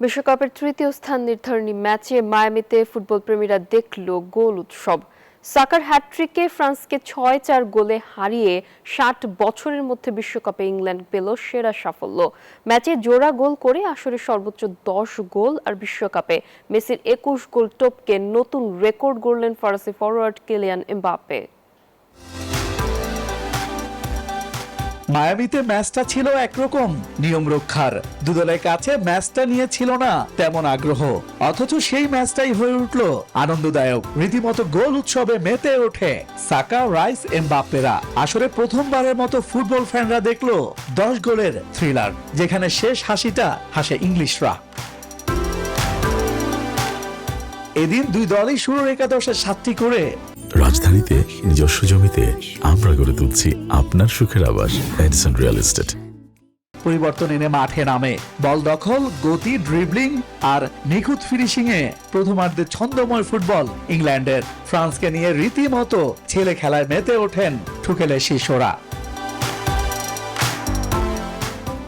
বিশ্বকাপের তৃতীয় স্থান নির্ধারণী ম্যাচে মায়ামিতে ফুটবল প্রেমীরা দেখল গোল উৎসব। সাকার হ্যাটট্রিকে ফ্রান্সকে ৬-৪ গোলে হারিয়ে ৬০ বছরের মধ্যে বিশ্বকাপে ইংল্যান্ড পেল সেরা সাফল্য। ম্যাচে জোড়া গোল করে আসরে সর্বোচ্চ ১০ গোল আর বিশ্বকাপে মেসির ২১ গোল টপকে নতুন রেকর্ড গড়লেন ফরাসি ফরোয়ার্ড কিলিয়ান এমবাপ্পে। মায়ামিতে ম্যাচটা ছিল একরকম নিয়ম রক্ষার, দুদলের কাছে ম্যাচটা নিয়ে ছিল না তেমন আগ্রহ, অথচ সেই ম্যাচটাই হয়ে উঠল আনন্দদায়ক। রীতিমতো গোল উৎসবে মেতে ওঠে সাকা, রাইস, এমবাপ্পেরা। আসলে প্রথমবারের মতো ফুটবল ফ্যানরা দেখলো ১০ গোলের থ্রিলার, যেখানে শেষ হাসিটা হাসে ইংলিশরা। এদিন দুই দলই শুরুর একাদশে ৭টি করে। রাজধানীতে নিজস্ব জমিতে আমরা গড়ে তুলছি আপনার সুখের আবাস এডিসন রিয়েল এস্টেট। পরিবর্তন এনে মাঠে নামে বল দখল, গতি, ড্রিবলিং আর নিখুঁত ফিনিশিং এ প্রথমার্ধে ছন্দময় ফুটবল ইংল্যান্ডের। ফ্রান্সকে নিয়ে রীতিমতো ছেলে খেলায় মেতে ওঠেন ঠুকেলের শিষ্যরা।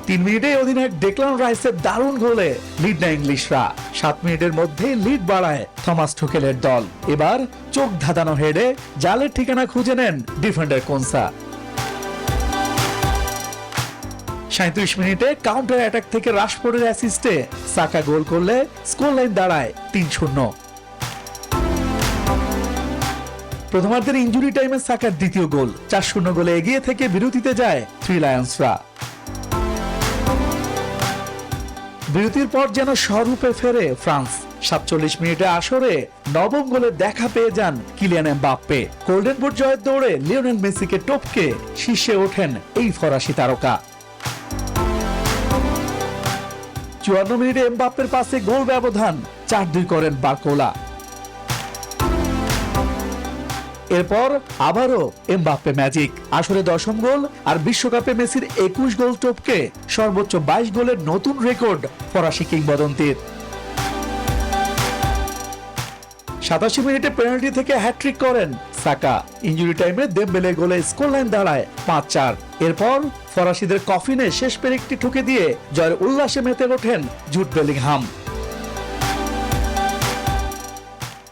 ৩ মিনিটে অধিনায়ক ডেক্লান রাইসের দারুণ গোলে লিড নেয় ইংলিশরা। ৭ মিনিটের মধ্যেই লিড বাড়ায় থমাস ঠুকেলের দল। এবার চোখ ধাঁধানো হেডে জালের ঠিকানা খুঁজে নেন ডিফেন্ডার কোনসা। ৩৭ মিনিটে কাউন্টার অ্যাটাক থেকে রাশফোর্ডের অ্যাসিস্টে সাকা গোল করলে স্কোর লাইন দাঁড়ায় ৩-০। প্রথমার্ধের ইনজুরি টাইমে সাকার দ্বিতীয় গোল। ৪-০ গোলে এগিয়ে থেকে বিরতিতে যায় থ্রি লায়ন্সরা। বিরতির পর যেন স্বরূপে ফেরে ফ্রান্স। ৪৭ মিনিটে আসরে নবম গোলে দেখা পেয়ে যান কিলিয়ান এমবাপ্পে। গোল্ডেন বুট জয়ের দৌড়ে লিওনেল মেসিকে টপকে শীর্ষে ওঠেন এই ফরাসি তারকা। ৫৪ মিনিটে এমবাপ্পের পাশে গোল ব্যবধান ৪-২ করেন বার্কোলা। এরপর আবারও এমবাপ্পে ম্যাজিক। আসরে ১০ম গোল আর বিশ্বকাপে মেসির ২১ গোল টপকে সর্বোচ্চ ২২ গোলের নতুন রেকর্ড ফরাসি কিংবদন্তির। ৮৭ মিনিটে পেনাল্টি থেকে হ্যাটট্রিক করেন সাকা। ইনজুরি টাইমে দেমবেলে গোলে স্কোর লাইন দাঁড়ায় ৫-৪। এরপর ফরাসিদের কফিনে শেষ পেরেকটি ঠুকে দিয়ে জয়ের উল্লাসে মেতে ওঠেন জুড বেলিংহাম।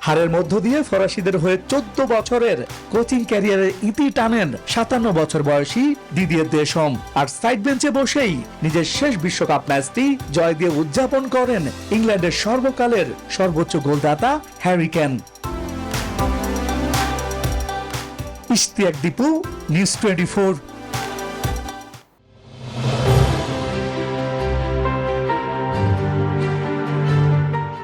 হারের মধ্য দিয়ে ফরাসিদের হয়ে ১৪ বছরের কোচিং ক্যারিয়ারের ইতি টানেন ৫৭ বছর বয়সী দিদিয়ে দেশম। আর সাইড বেঞ্চে বসেই নিজের শেষ বিশ্বকাপ ম্যাচটি জয় দিয়ে উদযাপন করেন ইংল্যান্ডের সর্বকালের সর্বোচ্চ গোলদাতা Harry Kane. Ishtiaq Dipu, news 24।